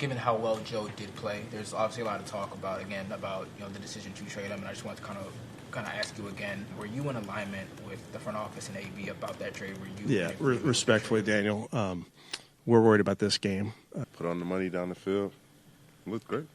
given how well Joe did play, there's obviously a lot of talk about the decision to trade him, and I just want to kind of ask you again, were you in alignment with the front office and AB about that trade? Respectfully, Daniel, we're worried about this game. Put on the money down the field. Looked great.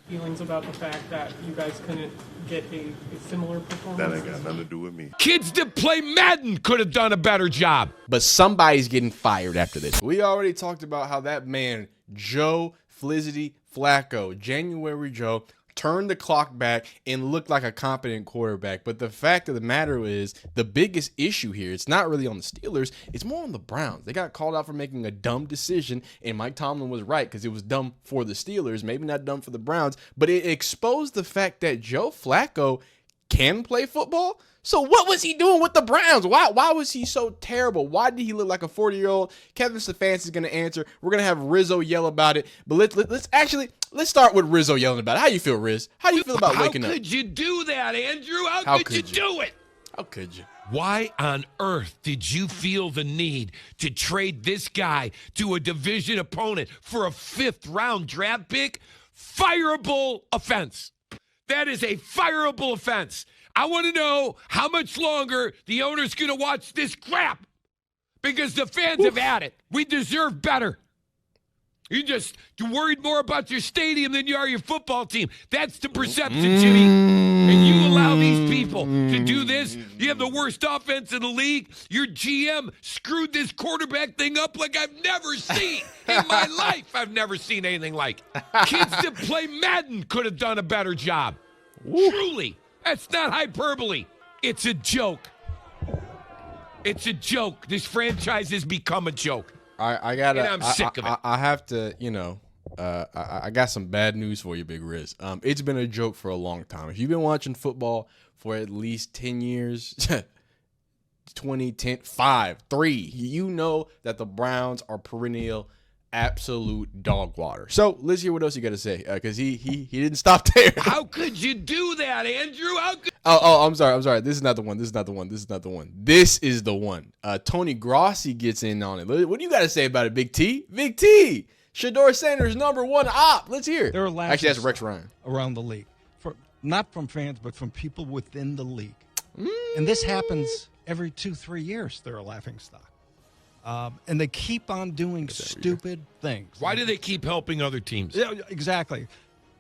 Feelings about the fact that you guys couldn't get a similar performance? That ain't got nothing to do with me. Kids that play Madden could have done a better job. But somebody's getting fired after this. We already talked about how that man, Joe Flacco, January Joe, turned the clock back and looked like a competent quarterback. But the fact of the matter is, the biggest issue here, it's not really on the Steelers, it's more on the Browns. They got called out for making a dumb decision, and Mike Tomlin was right because it was dumb for the Steelers, maybe not dumb for the Browns, but it exposed the fact that Joe Flacco can play football. So what was he doing with the Browns? Why was he so terrible? Why did he look like a 40-year-old? Kevin Stefanski is going to answer. We're going to have Rizzo yell about it. But let's start with Rizzo yelling about it. How you feel, Riz? How do you feel about waking up? How could you do that, Andrew? How could you do it? How could you? Why on earth did you feel the need to trade this guy to a division opponent for a 5th-round draft pick? Fireable offense. That is a fireable offense. I want to know how much longer the owner's going to watch this crap, because the fans have had it. We deserve better. You're worried more about your stadium than you are your football team. That's the perception, Jimmy. And you allow these people to do this. You have the worst offense in the league. Your GM screwed this quarterback thing up like I've never seen in my life. I've never seen anything like. Kids that play Madden could have done a better job. Truly. That's not hyperbole. It's a joke. It's a joke. This franchise has become a joke. I'm sick of it. I have to, I got some bad news for you, Big Riz. It's been a joke for a long time. If you've been watching football for at least 10 years, 20, 10, 5, 3, you know that the Browns are perennial absolute dog water. So let's hear what else you got to say, because he didn't stop there. How could you do that, Andrew? I'm sorry. This is not the one. This is the one. Tony Grossi gets in on it. What do you got to say about it, Big T? Big T. Shador Sanders, #1 op. Let's hear it. There are Actually, that's Rex Ryan. Around the league, not from fans, but from people within the league. And this happens every 2-3 years. They're a laughingstock. And they keep on doing stupid things. Why do they keep helping other teams? Yeah, exactly.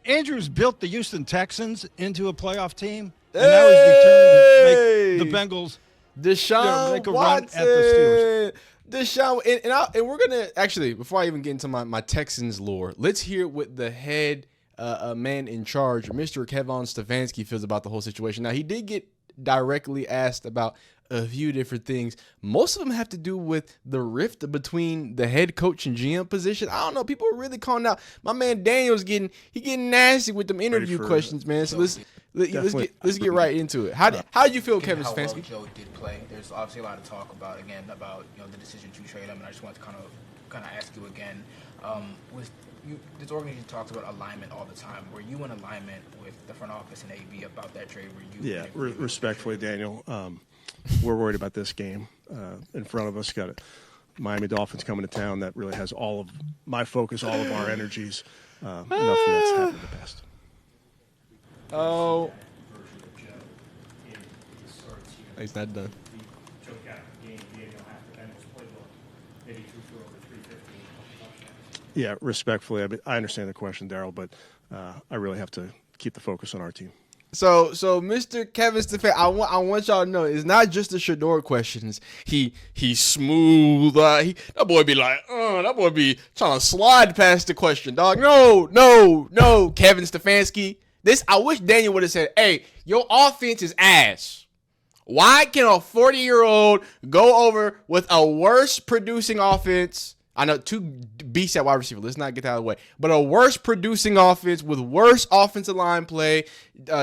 Andrews built the Houston Texans into a playoff team, and now he's determined to make the Bengals Deshaun make a Watson. run at the Steelers. Deshaun, and we're gonna actually, before I even get into my Texans lore, let's hear what the head man in charge, Mr. Kevin Stefanski, feels about the whole situation. Now, he did get directly asked about a few different things. Most of them have to do with the rift between the head coach and GM position. I don't know. People are really calling out. My man Daniel's getting nasty with them interview questions, man. So let's get right into it. How do you feel, Kevin Stefanski? How well Joe did play. There's obviously a lot of talk about the decision to trade him, and I just want to kind of ask you again. This organization talks about alignment all the time. Were you in alignment with the front office and AB about that trade? Respectfully, Daniel, we're worried about this game. In front of us, got a Miami Dolphins coming to town that really has all of my focus, all of our energies. Nothing that's happened in the past. Oh, he's not done. Yeah, respectfully, I understand the question, Daryl, but I really have to keep the focus on our team. So Mr. Kevin Stefanski, I want y'all to know, it's not just the Shador questions. He's smooth. That boy be like, that boy be trying to slide past the question, dog. No, Kevin Stefanski. I wish Daniel would have said, hey, your offense is ass. Why can a 40-year-old go over with a worse producing offense? I know 2 beasts at wide receiver. Let's not get that out of the way. But a worse producing offense with worse offensive line play.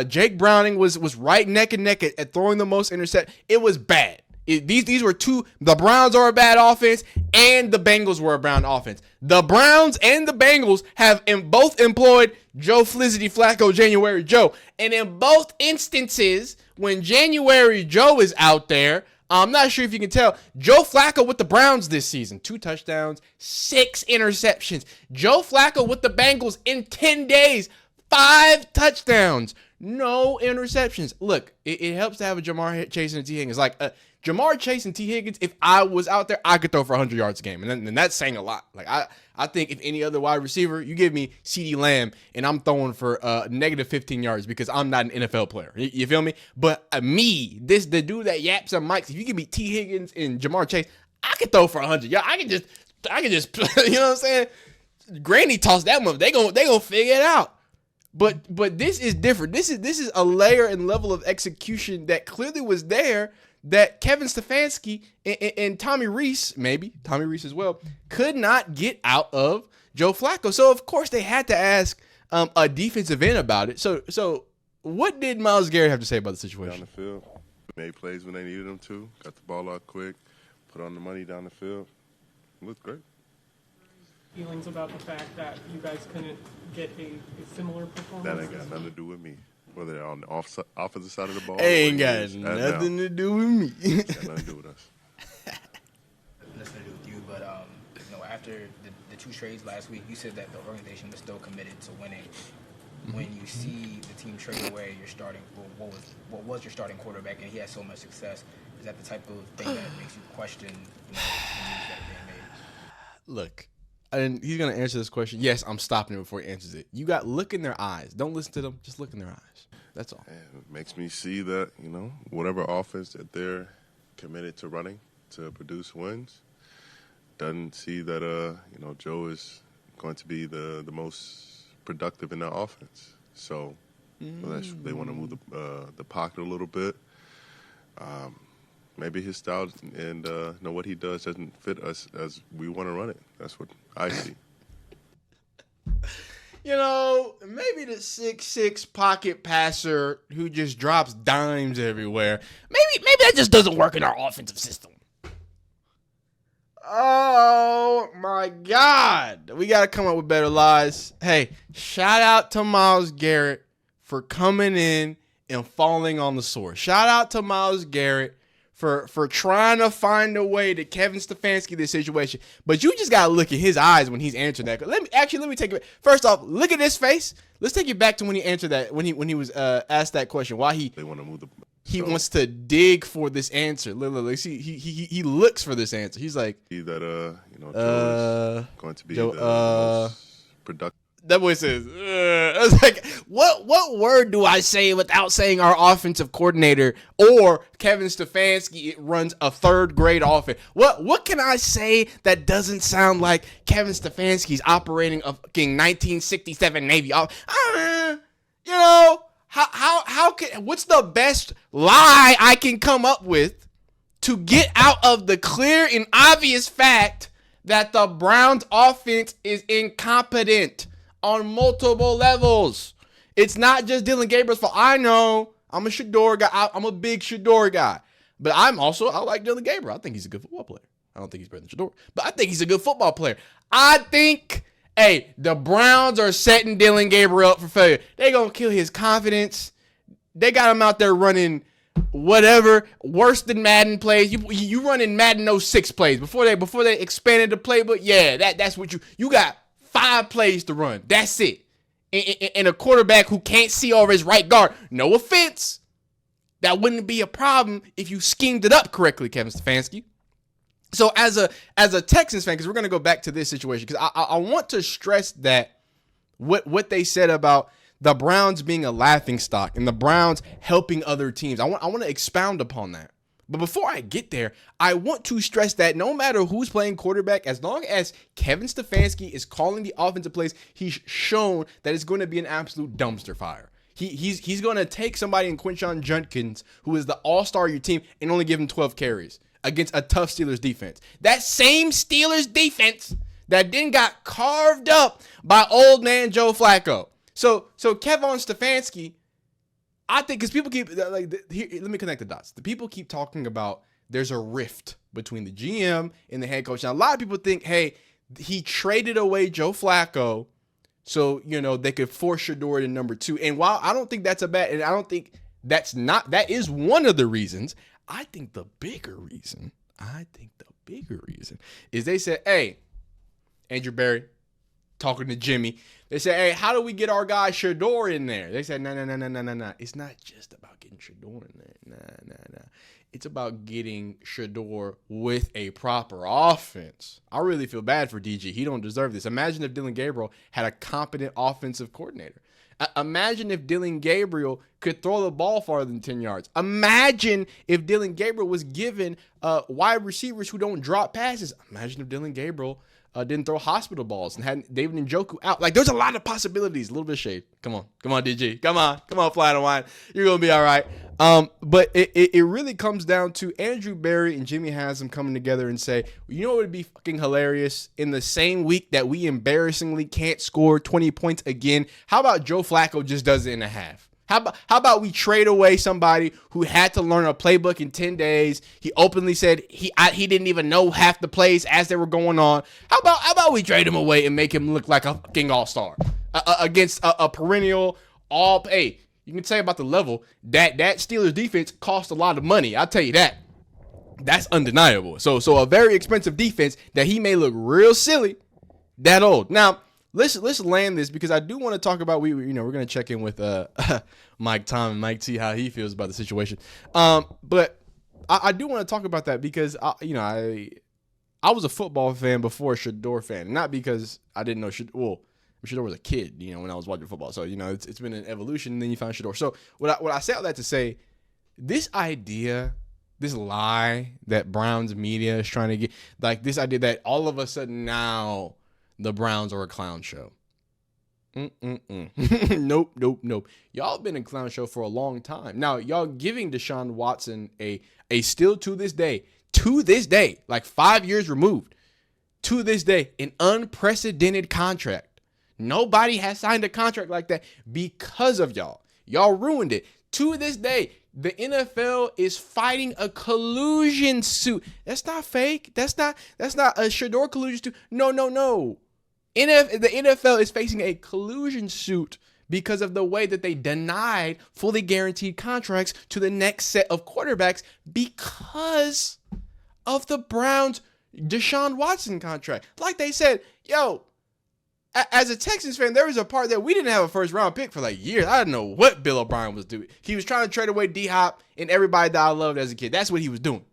Jake Browning was right neck and neck at throwing the most intercept. It was bad. These were two. The Browns are a bad offense, and the Bengals were a bad offense. The Browns and the Bengals have both employed Joe Flacco, January Joe. And in both instances, when January Joe is out there, I'm not sure if you can tell. Joe Flacco with the Browns this season, 2 touchdowns, 6 interceptions. Joe Flacco with the Bengals in 10 days, 5 touchdowns, no interceptions. Look, it helps to have a Jamar Chase and a T. Higgins. Like Jamar Chase and T. Higgins, if I was out there, I could throw for 100 yards a game. And that's saying a lot. Like I think if any other wide receiver, you give me CeeDee Lamb and I'm throwing for negative 15 yards because I'm not an NFL player. You feel me? But the dude that yaps and mics, if you give me T. Higgins and Jamar Chase, I could throw for 100. Yeah, I can just you know what I'm saying? Granny tossed that one. They gonna figure it out. But this is different. This is a layer and level of execution that clearly was there that Kevin Stefanski and Tommy Rees as well, could not get out of Joe Flacco. So of course they had to ask a defensive end about it. So what did Myles Garrett have to say about the situation? Down the field, made plays when they needed them to, got the ball out quick, put on the money down the field. Looked great. Feelings about the fact that you guys couldn't get a similar performance? That ain't got nothing to do with me. Whether they're on the offensive side of the ball. Ain't got nothing to do with me. Got nothing to do with us. Nothing to do with you, but after the 2 trades last week, you said that the organization was still committed to winning. When you see the team trade away your starting, what was your starting quarterback, and he had so much success, is that the type of thing that makes you question the moves that are being made? Look, and he's gonna answer this question. Yes, I'm stopping him before he answers it. You got look in their eyes. Don't listen to them. Just look in their eyes. That's all. And it makes me see that, whatever offense that they're committed to running to produce wins, doesn't see that, Joe is going to be the most productive in that offense. So they want to move the pocket a little bit. Maybe his style and what he does doesn't fit us as we want to run it. That's what I see. Maybe the 6'6" pocket passer who just drops dimes everywhere. Maybe that just doesn't work in our offensive system. Oh my God. We got to come up with better lies. Hey, shout out to Myles Garrett for coming in and falling on the sword. Shout out to Myles Garrett for trying to find a way to Kevin Stefanski this situation. But you just got to look at his eyes when he's answering that. Let me take it. First off, look at his face. Let's take it back to when he answered that, when he was asked that question. Why they want to move he wants to dig for this answer. Literally, see, he looks for this answer. He's like, see that Joe is going to be the most productive. That boy says, I was like, what word do I say without saying our offensive coordinator or Kevin Stefanski runs a 3rd grade offense? What can I say that doesn't sound like Kevin Stefanski's operating a fucking 1967 Navy? What's the best lie I can come up with to get out of the clear and obvious fact that the Browns offense is incompetent on multiple levels? It's not just Dylan Gabriel's fault. I know I'm a Shador guy. I'm a big Shador guy. But I like Dylan Gabriel. I think he's a good football player. I don't think he's better than Shador, but I think he's a good football player. I think, the Browns are setting Dylan Gabriel up for failure. They're going to kill his confidence. They got him out there running whatever, worse than Madden plays. You running Madden 06 plays before they expanded the playbook. Yeah, that's what you got. 5 plays to run. That's it. And a quarterback who can't see over his right guard. No offense. That wouldn't be a problem if you schemed it up correctly, Kevin Stefanski. So as a Texans fan, because we're going to go back to this situation, because I want to stress that what they said about the Browns being a laughingstock and the Browns helping other teams. I want to expound upon that. But before I get there, I want to stress that no matter who's playing quarterback, as long as Kevin Stefanski is calling the offensive plays, he's shown that it's going to be an absolute dumpster fire. He's going to take somebody in Quinshon Judkins, who is the all-star of your team, and only give him 12 carries against a tough Steelers defense. That same Steelers defense that then got carved up by old man Joe Flacco. So Kevin Stefanski, I think, because people keep, let me connect the dots. The people keep talking about there's a rift between the GM and the head coach. Now, a lot of people think, hey, he traded away Joe Flacco so, they could force Shador to number 2. And while I don't think that's a bad, and I don't think that is one of the reasons, I think the bigger reason is they said, hey, Andrew Berry, talking to Jimmy, they said, hey, how do we get our guy Shador in there? They said, no. It's not just about getting Shador in there. Nah. It's about getting Shador with a proper offense. I really feel bad for DG. He don't deserve this. Imagine if Dylan Gabriel had a competent offensive coordinator. Imagine if Dylan Gabriel could throw the ball farther than 10 yards. Imagine if Dylan Gabriel was given wide receivers who don't drop passes. Imagine if Dylan Gabriel didn't throw hospital balls and had David Njoku out. Like, there's a lot of possibilities. A little bit of shade. Come on, DG. Come on, fly and wine. You're going to be all right. But it really comes down to Andrew Berry and Jimmy Haslam coming together and say, you know what would be fucking hilarious? In the same week that we embarrassingly can't score 20 points again, how about Joe Flacco just does it in a half? How about we trade away somebody who had to learn a playbook in 10 days? He openly said he didn't even know half the plays as they were going on. How about we trade him away and make him look like a fucking all-star against a perennial all? Hey, you can say about the level that Steelers defense cost a lot of money. I'll tell you that. That's undeniable. So a very expensive defense that he may look real silly that old. Now, Let's land this because I do want to talk about we're going to check in with Mike Tom and Mike T how he feels about the situation. But I do want to talk about that because I was a football fan before a Shador fan, not because I didn't know Shador was a kid, when I was watching football. So it's been an evolution, and then you found Shador. So what I say all that to say, this idea, this lie that Browns media is trying to get, like this idea that all of a sudden now the Browns are a clown show. Nope. Y'all been a clown show for a long time. Now, y'all giving Deshaun Watson a still to this day, like 5 years removed, to this day, an unprecedented contract. Nobody has signed a contract like that because of y'all. Y'all ruined it. To this day, the NFL is fighting a collusion suit. That's not fake. That's not a Shador collusion suit. No. The NFL is facing a collusion suit because of the way that they denied fully guaranteed contracts to the next set of quarterbacks because of the Browns' Deshaun Watson contract. Like they said, as a Texans fan, there was a part that we didn't have a first-round pick for like years. I didn't know what Bill O'Brien was doing. He was trying to trade away D-Hop and everybody that I loved as a kid. That's what he was doing.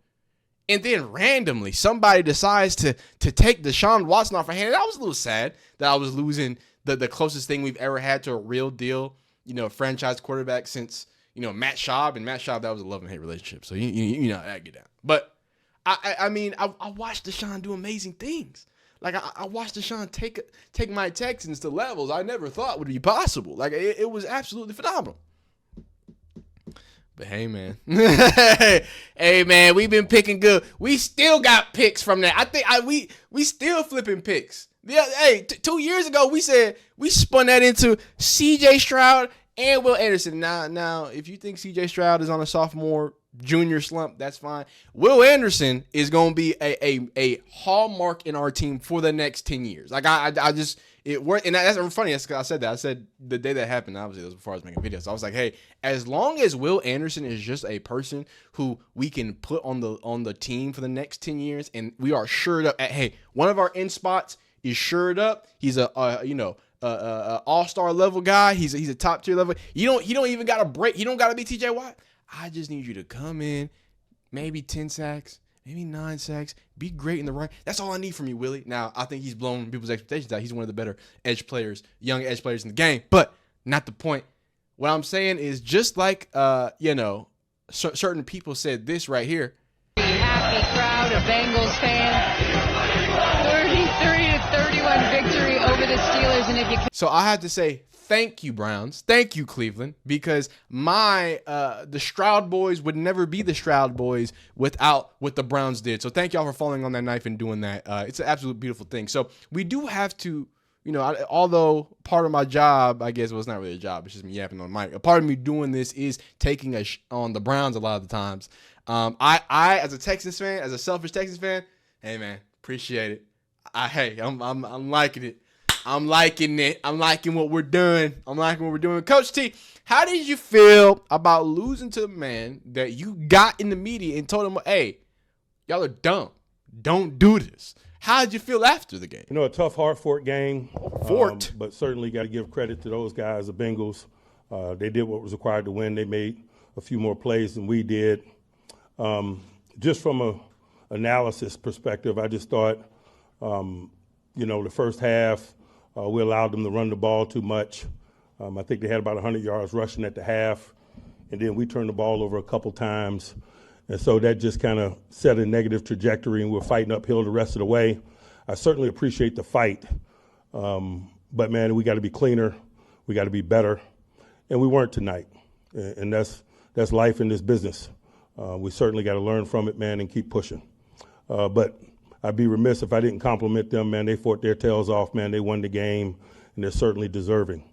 And then randomly, somebody decides to take Deshaun Watson off our hand. And I was a little sad that I was losing the closest thing we've ever had to a real deal, franchise quarterback since, Matt Schaub. And Matt Schaub, that was a love and hate relationship. So, I get down. But, I watched Deshaun do amazing things. Like, I watched Deshaun take my Texans to levels I never thought would be possible. Like, it was absolutely phenomenal. But hey, man. Hey, man, we've been picking good. We still got picks from that. I think we still flipping picks. Yeah, hey, 2 years ago, we said we spun that into C.J. Stroud and Will Anderson. Now, if you think C.J. Stroud is on a sophomore junior slump, that's fine. Will Anderson is going to be a hallmark in our team for the next 10 years. Like, I just... It worked, and that's funny. That's because I said that. I said the day that happened. Obviously, that was before I was making videos. So I was like, "Hey, as long as Will Anderson is just a person who we can put on the team for the next 10 years, and we are shored up. Hey, one of our end spots is shored up. He's a all-star level guy. He's a top tier level. He don't even got to break. He don't got to be T.J. Watt. I just need you to come in, maybe 10 sacks." Maybe 9 sacks. Be great in the run. That's all I need from you, Willie. Now, I think he's blown people's expectations out. He's one of the better young edge players in the game. But not the point. What I'm saying is just like, certain people said this right here. Happy crowd of Bengals fans. 33-31 victory over the Steelers. And if you So I had to say, thank you, Browns. Thank you, Cleveland, because the Stroud boys would never be the Stroud boys without what the Browns did. So thank y'all for falling on that knife and doing that. It's an absolute beautiful thing. So we do have to, although part of my job, I guess, well, it's not really a job. It's just me yapping on mic. A part of me doing this is taking on the Browns a lot of the times. I as a Texans fan, as a selfish Texans fan, hey man, appreciate it. I'm liking it. I'm liking it. I'm liking what we're doing. Coach T, how did you feel about losing to the man that you got in the media and told him, hey, y'all are dumb. Don't do this. How did you feel after the game? You know, a tough, hard-fought game. Fort. But certainly got to give credit to those guys, the Bengals. They did what was required to win. They made a few more plays than we did. Just from a analysis perspective, I just thought, the first half, we allowed them to run the ball too much. I think they had about 100 yards rushing at the half, and then we turned the ball over a couple times. And so that just kind of set a negative trajectory, and we're fighting uphill the rest of the way. I certainly appreciate the fight, but, man, we got to be cleaner. We got to be better, and we weren't tonight, and that's life in this business. We certainly got to learn from it, man, and keep pushing. But I'd be remiss if I didn't compliment them, man. They fought their tails off, man. They won the game, and they're certainly deserving.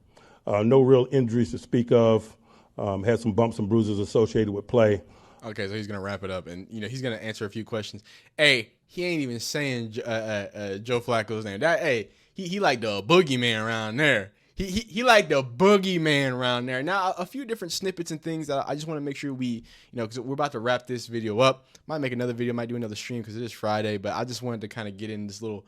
No real injuries to speak of. Had some bumps and bruises associated with play. Okay, so he's going to wrap it up, and, he's going to answer a few questions. Hey, he ain't even saying Joe Flacco's name. He like the boogeyman around there. He like the boogeyman around there. Now, a few different snippets and things that I just want to make sure we, because we're about to wrap this video up. Might make another video, might do another stream because it is Friday, but I just wanted to kind of get in this little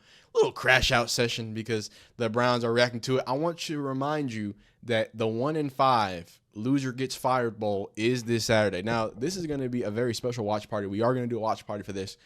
crash out session because the Browns are reacting to it. I want to remind you that the 1-5 Loser Gets Fired Bowl is this Saturday. Now, this is going to be a very special watch party. We are going to do a watch party for this.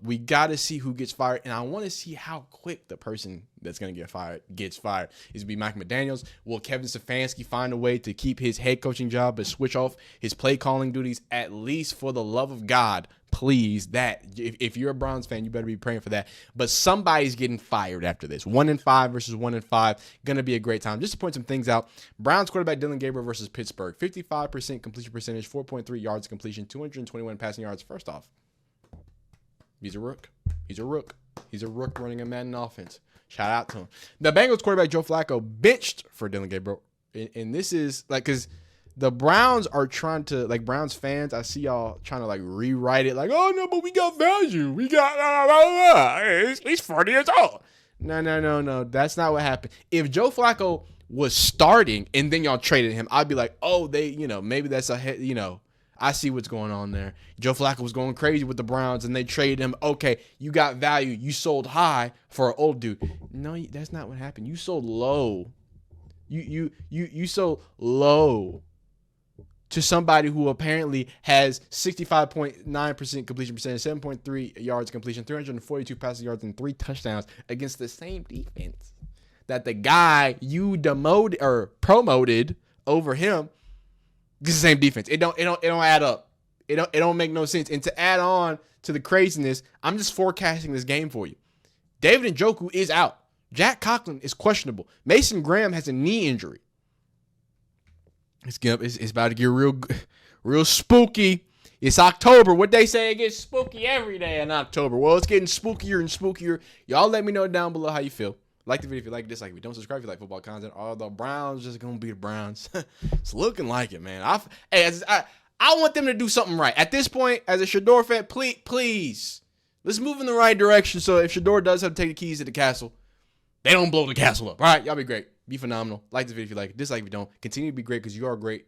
We got to see who gets fired, and I want to see how quick the person that's going to get fired gets fired. Is it be Mike McDaniels? Will Kevin Stefanski find a way to keep his head coaching job but switch off his play calling duties, at least for the love of God? Please, if you're a Browns fan, you better be praying for that. But somebody's getting fired after this. 1-5 versus 1-5. Going to be a great time. Just to point some things out, Browns quarterback Dylan Gabriel versus Pittsburgh. 55% completion percentage, 4.3 yards completion, 221 passing yards. First off, he's a rook. He's a rook running a Madden offense. Shout out to him. The Bengals quarterback Joe Flacco benched for Dylan Gabriel. And this is because the Browns are trying to, Browns fans, I see y'all trying to rewrite it oh no, but we got value. We got he's 40 years old. No. That's not what happened. If Joe Flacco was starting and then y'all traded him, I'd be like, oh, they, maybe that's I see what's going on there. Joe Flacco was going crazy with the Browns, and they traded him. Okay, you got value. You sold high for an old dude. No, that's not what happened. You sold low. You sold low to somebody who apparently has 65.9% completion percentage, 7.3 yards completion, 342 passing yards, and 3 touchdowns against the same defense that the guy you demoted or promoted over him. This is the same defense. It don't add up. It don't make no sense. And to add on to the craziness, I'm just forecasting this game for you. David Njoku is out. Jack Conklin is questionable. Mason Graham has a knee injury. It's about to get real spooky. It's October. What they say, it gets spooky every day in October. Well, it's getting spookier and spookier. Y'all let me know down below how you feel. Like the video if you like, dislike. If you don't subscribe, if you like football content. Are the Browns just gonna be the Browns? It's looking like it, man. I want them to do something right at this point. As a Shador fan, please, let's move in the right direction. So if Shador does have to take the keys to the castle, they don't blow the castle up. All right, y'all be great, be phenomenal. Like this video if you like it, dislike if you don't. Continue to be great because you are great.